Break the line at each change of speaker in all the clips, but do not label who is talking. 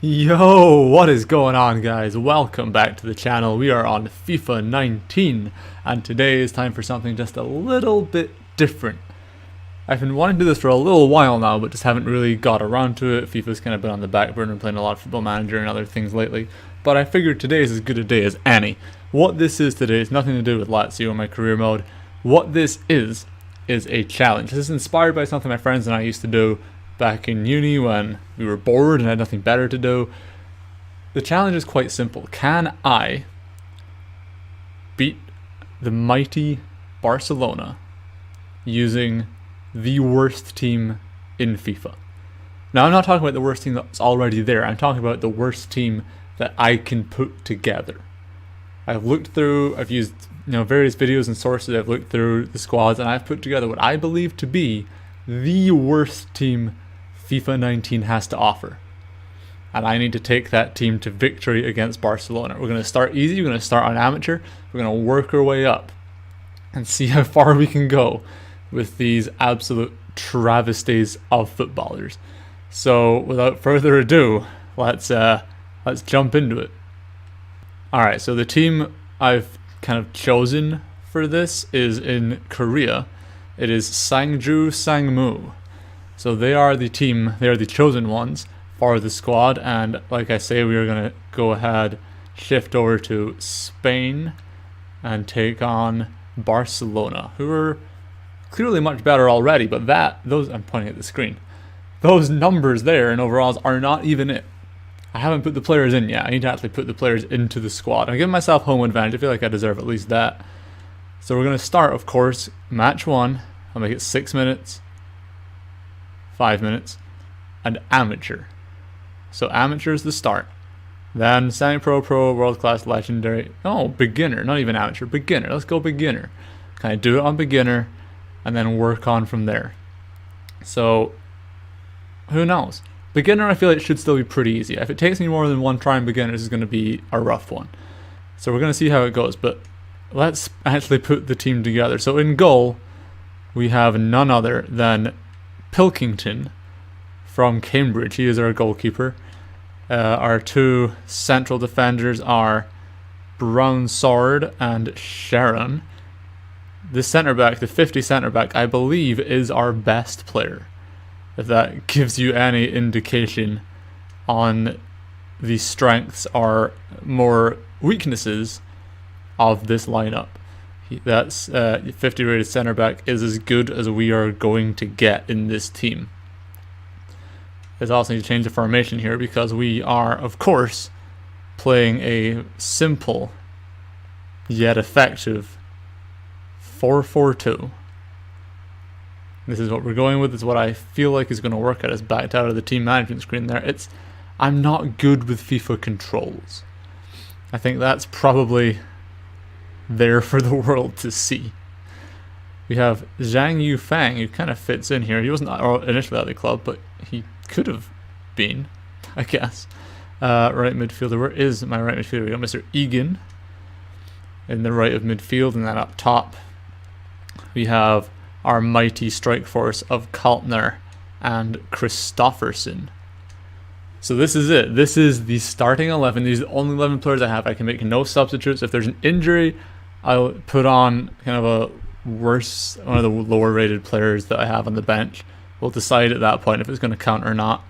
Yo, what is going on, guys? Welcome back to the channel. We are on FIFA 19 and today is time for something just a little bit different. I've been wanting to do this for a little while now, but just haven't really got around to it. FIFA's kind of been on the back burner, playing a lot of Football Manager and other things lately, but I figured today is as good a day as any. What this is today is nothing to do with Lazio in my career mode. What this is a challenge. This is inspired by something my friends and I used to do back in uni when we were bored and had nothing better to do. The challenge is quite simple. Can I beat the mighty Barcelona using the worst team in FIFA? Now, I'm not talking about the worst team that's already there. I'm talking about the worst team that I can put together. I've used various videos and sources. I've looked through the squads and I've put together what I believe to be the worst team FIFA 19 has to offer. And I need to take that team to victory against Barcelona. We're going to start easy. We're going to start on amateur. We're going to work our way up and see how far we can go with these absolute travesties of footballers. So without further ado, let's jump into it. Alright, so the team I've kind of chosen for this is in Korea. It is Sangju Sangmu. So they are the team, they are the chosen ones for the squad, and like I say, we are going to go ahead, shift over to Spain and take on Barcelona, who are clearly much better already, but I'm pointing at the screen. Those numbers there in overalls are not even it. I haven't put the players in yet. I need to actually put the players into the squad. I'm giving myself home advantage. I feel like I deserve at least that. So we're going to start, of course, match 1. I'll make it 6 minutes, 5 minutes, and amateur. So amateur is the start. Then semi-pro, pro, world-class, legendary. Oh, beginner, not even amateur, beginner. Let's go beginner. Kind of do it on beginner and then work on from there. So who knows? Beginner, I feel like it should still be pretty easy. If it takes me more than one try in beginner, this is going to be a rough one. So we're going to see how it goes, but let's actually put the team together. So in goal, we have none other than Pilkington from Cambridge. He is our goalkeeper. Our two central defenders are Brown Sword and Sharon. The centre back, the 50 centre back, I believe is our best player. If that gives you any indication on the strengths or more weaknesses of this lineup. That's 50 rated centre back is as good as we are going to get in this team. There's also need to change the formation here because we are, of course, playing a simple yet effective 4-4-2. This is what we're going with. It's what I feel like is going to work out. It's backed out of the team management screen there. I'm not good with FIFA controls. I think that's probably there for the world to see. We have Zhang Yufang, who kind of fits in here. He wasn't initially at the club, but he could have been, I guess. Right midfielder. Where is my right midfielder? We got Mr. Egan in the right of midfield, and then up top we have our mighty strike force of Kaltner and Christofferson. So this is it. This is the starting 11. These are the only 11 players I have. I can make no substitutes. If there's an injury, I'll put on kind of one of the lower rated players that I have on the bench. We'll decide at that point if it's going to count or not.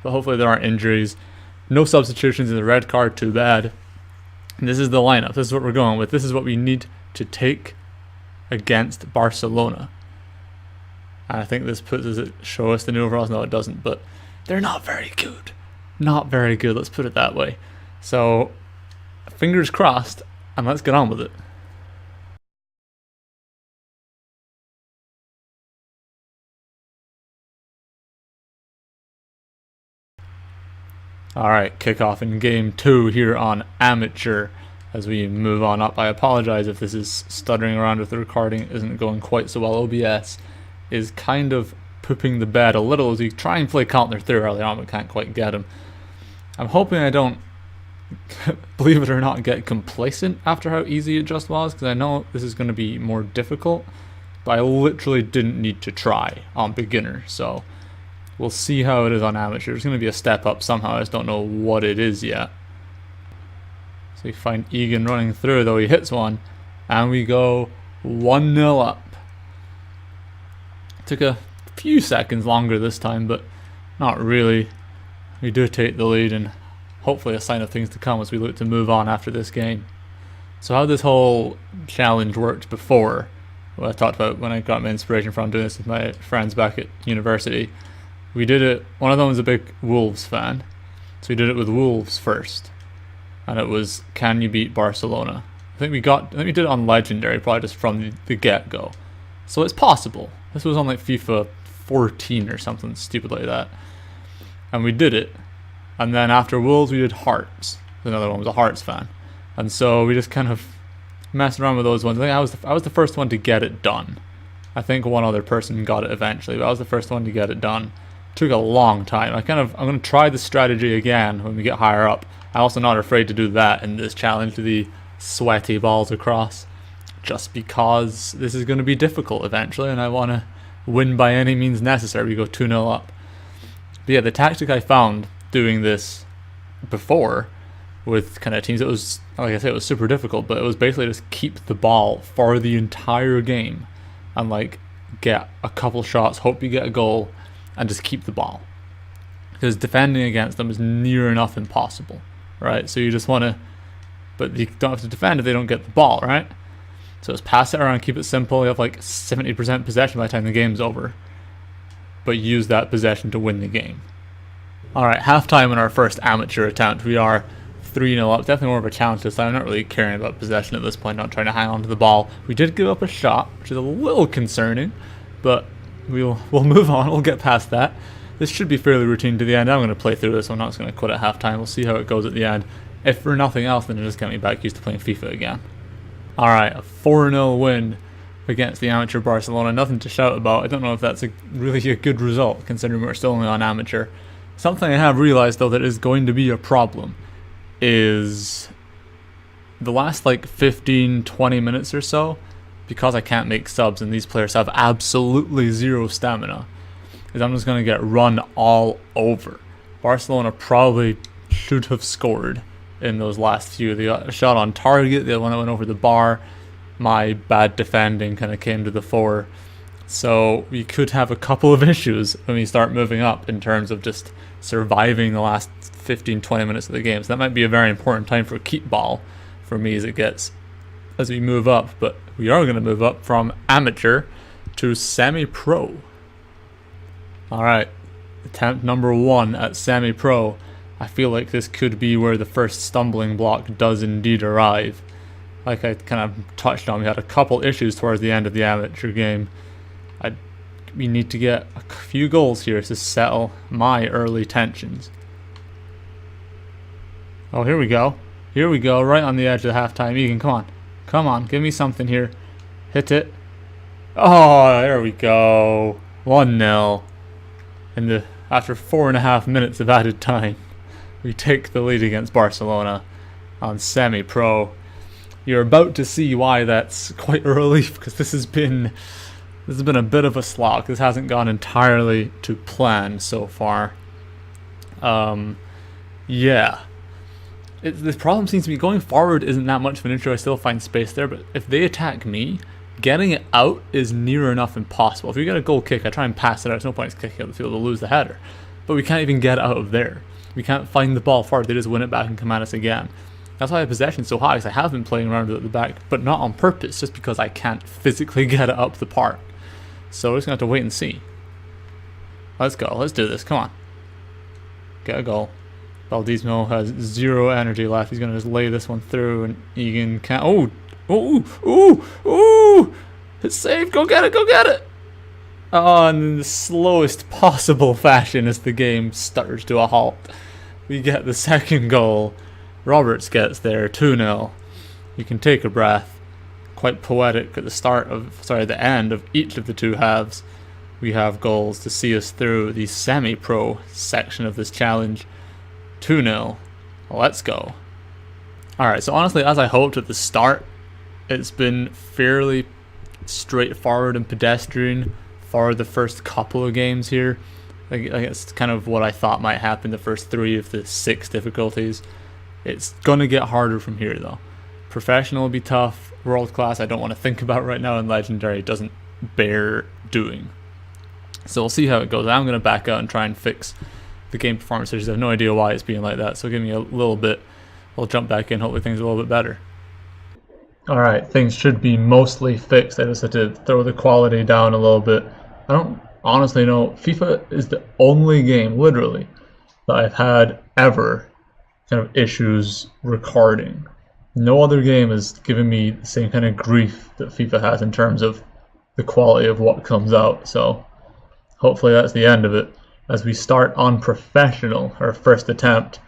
But hopefully there aren't injuries. No substitutions in the red card, too bad. And this is the lineup. This is what we're going with. This is what we need to take against Barcelona. And I think this show us the new overalls. No, it doesn't, but they're not very good. Not very good, let's put it that way. So, fingers crossed, and let's get on with it. Alright, kickoff in game 2 here on amateur as we move on up. I apologize if this is stuttering around, if the recording isn't going quite so well. OBS is kind of pooping the bed a little as we try and play Kaltner through early on, but can't quite get him. I'm hoping I don't, believe it or not, get complacent after how easy it just was, because I know this is going to be more difficult, but I literally didn't need to try on beginner, so We'll see how it is on amateur. There's going to be a step up somehow. I just don't know what it is yet. So we find Egan running through, though he hits one. And we go 1-0 up. Took a few seconds longer this time, but not really. We do take the lead, and hopefully a sign of things to come as we look to move on after this game. So how this whole challenge worked before, what I talked about when I got my inspiration from doing this with my friends back at university. We did it, one of them was a big Wolves fan, so we did it with Wolves first. And it was, can you beat Barcelona? I think we did it on Legendary, probably just from the get-go. So it's possible. This was on like FIFA 14 or something stupid like that. And we did it. And then after Wolves we did Hearts. Another one was a Hearts fan. And so we just kind of messed around with those ones. I think I was the first one to get it done. I think one other person got it eventually, but I was the first one to get it done. It took a long time. I'm going to try the strategy again when we get higher up. I'm also not afraid to do that in this challenge, the sweaty balls across, just because this is going to be difficult eventually, and I want to win by any means necessary. We go 2-0 up. But yeah, the tactic I found doing this before with kind of teams, it was, like I said, it was super difficult, but it was basically just keep the ball for the entire game and like get a couple shots, hope you get a goal, and just keep the ball, because defending against them is near enough impossible, right? So you just want to, but you don't have to defend if they don't get the ball, right? So just pass it around, keep it simple. You have like 70% possession by the time the game's over, but use that possession to win the game. Alright, halftime in our first amateur attempt. We are 3-0 up. Definitely more of a challenge this time. I'm not really caring about possession at this point, not trying to hang on to the ball. We did give up a shot, which is a little concerning, but we'll move on. We'll get past that. This should be fairly routine to the end. I'm going to play through this. I'm not just going to quit at halftime. We'll see how it goes at the end. If for nothing else, then it'll just get me back used to playing FIFA again. Alright, a 4-0 win against the amateur Barcelona. Nothing to shout about. I don't know if that's really a good result, considering we're still only on amateur. Something I have realized, though, that is going to be a problem is the last like 15-20 minutes or so, because I can't make subs and these players have absolutely zero stamina, is I'm just going to get run all over. Barcelona probably should have scored in those last few. They got a shot on target, the other one that went over the bar. My bad defending kind of came to the fore. So we could have a couple of issues when we start moving up in terms of just surviving the last 15-20 minutes of the game. So that might be a very important time for keep ball for me as we move up. But we are going to move up from amateur to semi-pro. Alright, attempt number 1 at semi-pro. I feel like this could be where the first stumbling block does indeed arrive. Like I kind of touched on, we had a couple issues towards the end of the amateur game. We need to get a few goals here to settle my early tensions. Oh, here we go. Here we go, right on the edge of the halftime. Egan, come on. Come on, give me something here. Hit it. Oh, there we go. 1-0. After 4.5 minutes of added time, we take the lead against Barcelona on semi-pro. You're about to see why that's quite a relief, because this has been a bit of a slog. This hasn't gone entirely to plan so far. Yeah. The problem seems to be going forward isn't that much of an issue. I still find space there, but if they attack me, getting it out is near enough impossible. If we get a goal kick, I try and pass it out. There's no point in kicking out the field to lose the header. But we can't even get out of there. We can't find the ball forward. They just win it back and come at us again. That's why the possession's so high, because I have been playing around it at the back, but not on purpose, just because I can't physically get it up the park. So we're just going to have to wait and see. Let's go. Let's do this. Come on. Get a goal. Baldismo has 0 energy left. He's going to just lay this one through, and Egan can't... Oh! Ooh! It's saved! Go get it! Go get it! Oh, and in the slowest possible fashion as the game stutters to a halt, we get the second goal. Roberts gets there, 2-0. You can take a breath. Quite poetic at the end of each of the two halves. We have goals to see us through the semi-pro section of this challenge. 2-0. Let's go. Alright, so honestly, as I hoped at the start, it's been fairly straightforward and pedestrian for the first couple of games here. Like it's kind of what I thought might happen the first 3 of the 6 difficulties. It's gonna get harder from here though. Professional will be tough. World class I don't want to think about right now, and legendary doesn't bear doing. So we'll see how it goes. I'm gonna back out and try and fix the game performance issues. I have no idea why it's being like that, so give me a little bit. I'll jump back in, hopefully things are a little bit better. Alright, things should be mostly fixed. I just had to throw the quality down a little bit. I don't honestly know. FIFA is the only game, literally, that I've had ever kind of issues recording. No other game has given me the same kind of grief that FIFA has in terms of the quality of what comes out. So hopefully that's the end of it. As we start on professional, our first attempt.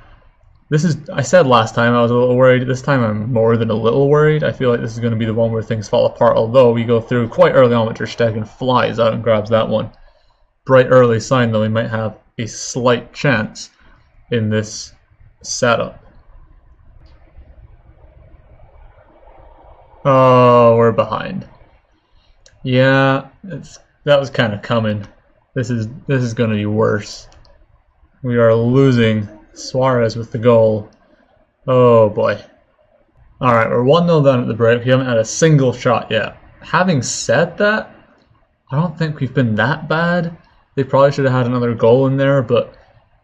This is, I said last time I was a little worried. This time I'm more than a little worried. I feel like this is going to be the one where things fall apart, although we go through quite early on with Ter Stegen flies out and grabs that one. Bright early sign though we might have a slight chance in this setup. Oh, we're behind. Yeah, that was kind of coming. This is going to be worse. We are losing. Suarez with the goal. Oh boy. Alright, we're 1-0 down at the break. We haven't had a single shot yet. Having said that, I don't think we've been that bad. They probably should have had another goal in there, but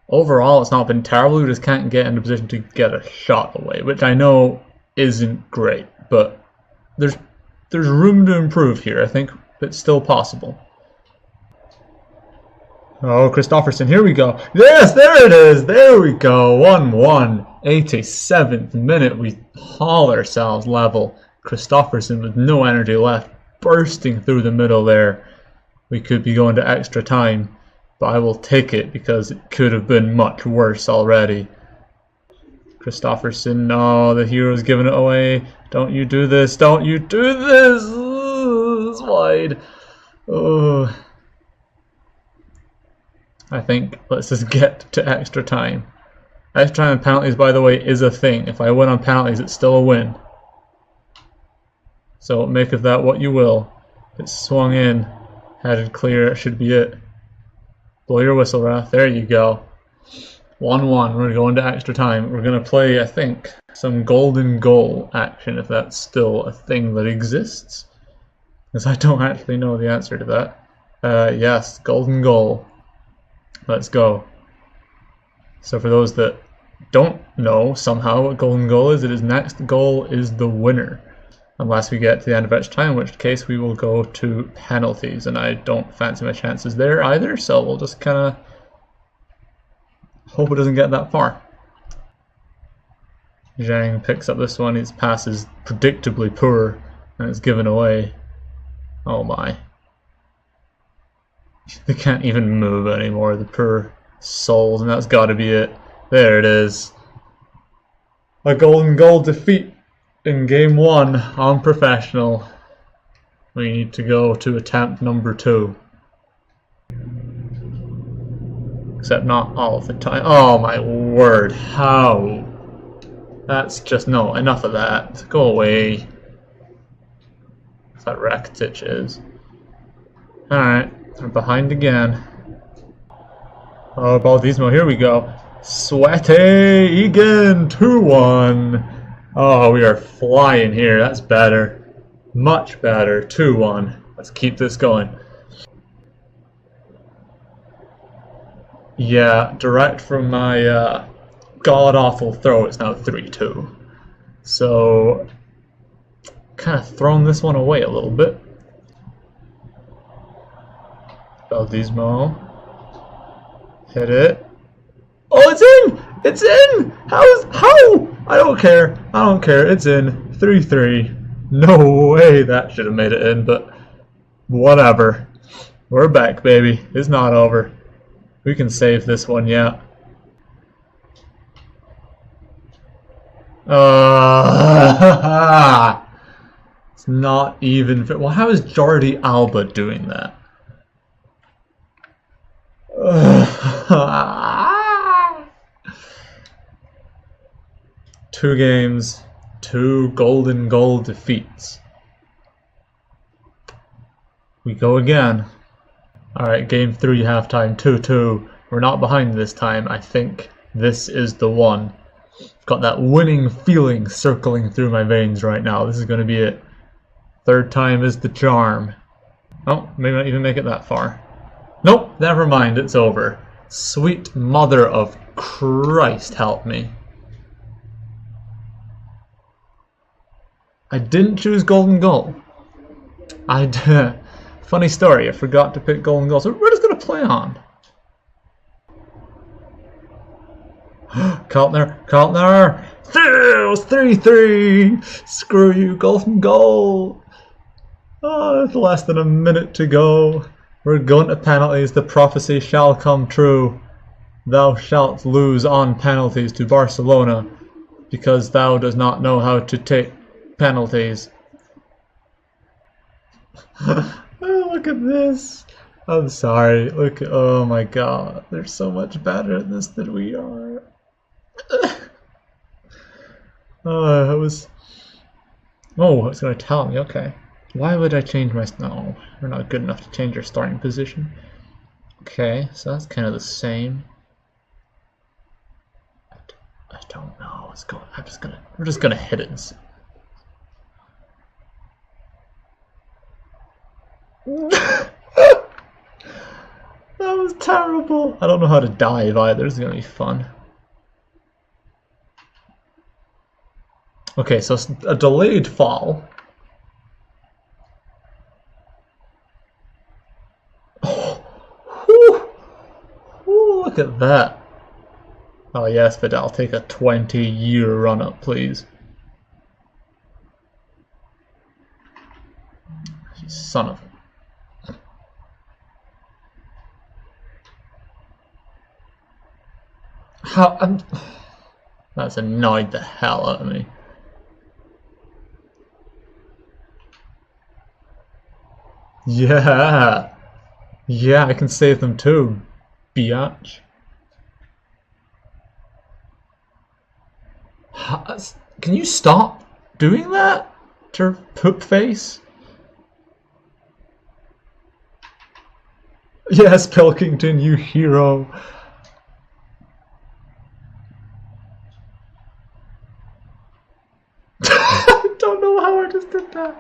overall it's not been terrible. We just can't get in a position to get a shot away, which I know isn't great, but there's room to improve here. I think it's still possible. Oh, Christopherson, here we go. Yes, there it is. There we go. 1-1. 87th minute. We haul ourselves level. Christopherson with no energy left, bursting through the middle there. We could be going to extra time, but I will take it because it could have been much worse already. Christopherson, no, the hero's giving it away. Don't you do this. Don't you do this. Ooh, it's wide. Oh. I think let's just get to extra time. Extra time and penalties, by the way, is a thing. If I win on penalties, it's still a win. So make of that what you will. It's swung in, headed clear, it should be it. Blow your whistle, Ref. There you go. 1-1, we're going to extra time. We're going to play, I think, some golden goal action, if that's still a thing that exists. Because I don't actually know the answer to that. Yes, golden goal. Let's go. So for those that don't know somehow what golden goal is, it is next goal is the winner. Unless we get to the end of extra time, in which case we will go to penalties. And I don't fancy my chances there either, so we'll just kind of hope it doesn't get that far. Zhang picks up this one. His pass is predictably poor, and it's given away. Oh my. They can't even move anymore, the poor souls, and that's got to be it. There it is. A golden goal defeat in game 1 on professional. We need to go to attempt number 2. Except not all of the time. Oh my word, how? That's just, no, enough of that. Go away. That Rakitic is. Alright. We're behind again. Oh, Baldismo, here we go. Sweaty Egan, 2-1. Oh, we are flying here. That's better. Much better. 2-1. Let's keep this going. Yeah, direct from my god-awful throw, it's now 3-2. So, kind of thrown this one away a little bit. Baldismo. Hit it. Oh, it's in! It's in! How? I don't care. I don't care. It's in. 3-3. No way that should have made it in, but whatever. We're back, baby. It's not over. We can save this one, yeah. It's not even... Well, how is Jordi Alba doing that? 2 games, 2 golden goal defeats. We go again. Alright, game 3, halftime, 2-2. We're not behind this time. I think this is the one. I've got that winning feeling circling through my veins right now. This is going to be it. Third time is the charm. Oh, maybe not even make it that far. Nope, never mind, it's over. Sweet mother of Christ, help me. I didn't choose golden goal. Funny story, I forgot to pick golden goal, so we're just going to play on. Kaltner! It was 3-3! Screw you, golden goal! Oh, it's less than a minute to go. We're going to penalties. The prophecy shall come true. Thou shalt lose on penalties to Barcelona, because thou does not know how to take penalties. Oh, look at this. I'm sorry. Look, oh my god. They're so much better at this than we are. Oh, it was... Oh, it's going to tell me, okay. Why would I change my... No, we're not good enough to change our starting position. Okay, so that's kind of the same. I don't know what's going on. We're just gonna hit it and see. That was terrible. I don't know how to dive either. This is gonna be fun. Okay, so it's a delayed fall. Oh, look at that. Oh yes, but I'll take a 20-year run-up, please. You son of a... How... That's annoyed the hell out of me. Yeah! Yeah, I can save them too, biatch. Can you stop doing that? To poop face? Yes, Pilkington, you hero. I don't know how I just did that.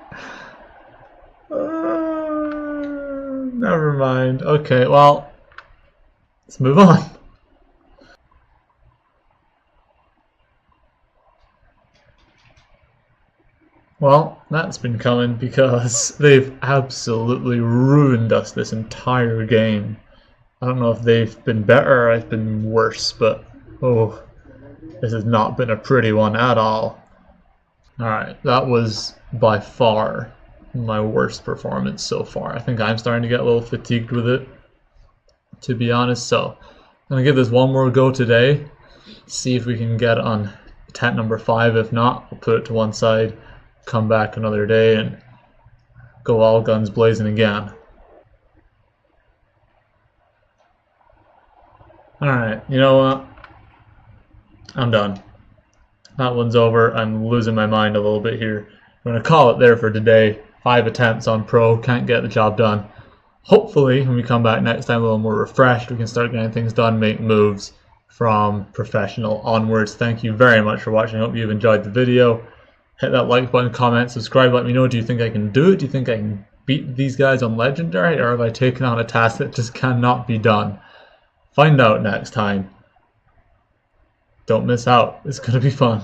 Never mind. Okay, well, let's move on. Well, that's been coming because they've absolutely ruined us this entire game. I don't know if they've been better or I've been worse, but oh, this has not been a pretty one at all. Alright, that was by far my worst performance so far. I think I'm starting to get a little fatigued with it, to be honest, so I'm going to give this one more go today, see if we can get on attempt number 5. If not, we'll put it to one side, come back another day and go all guns blazing again. Alright, you know what? I'm done. That one's over. I'm losing my mind a little bit here. I'm going to call it there for today. 5 attempts on pro, can't get the job done. Hopefully, when we come back next time a little more refreshed, we can start getting things done, make moves from professional onwards. Thank you very much for watching. I hope you've enjoyed the video. Hit that like button, comment, subscribe, let me know. Do you think I can do it? Do you think I can beat these guys on Legendary? Or have I taken on a task that just cannot be done? Find out next time. Don't miss out. It's going to be fun.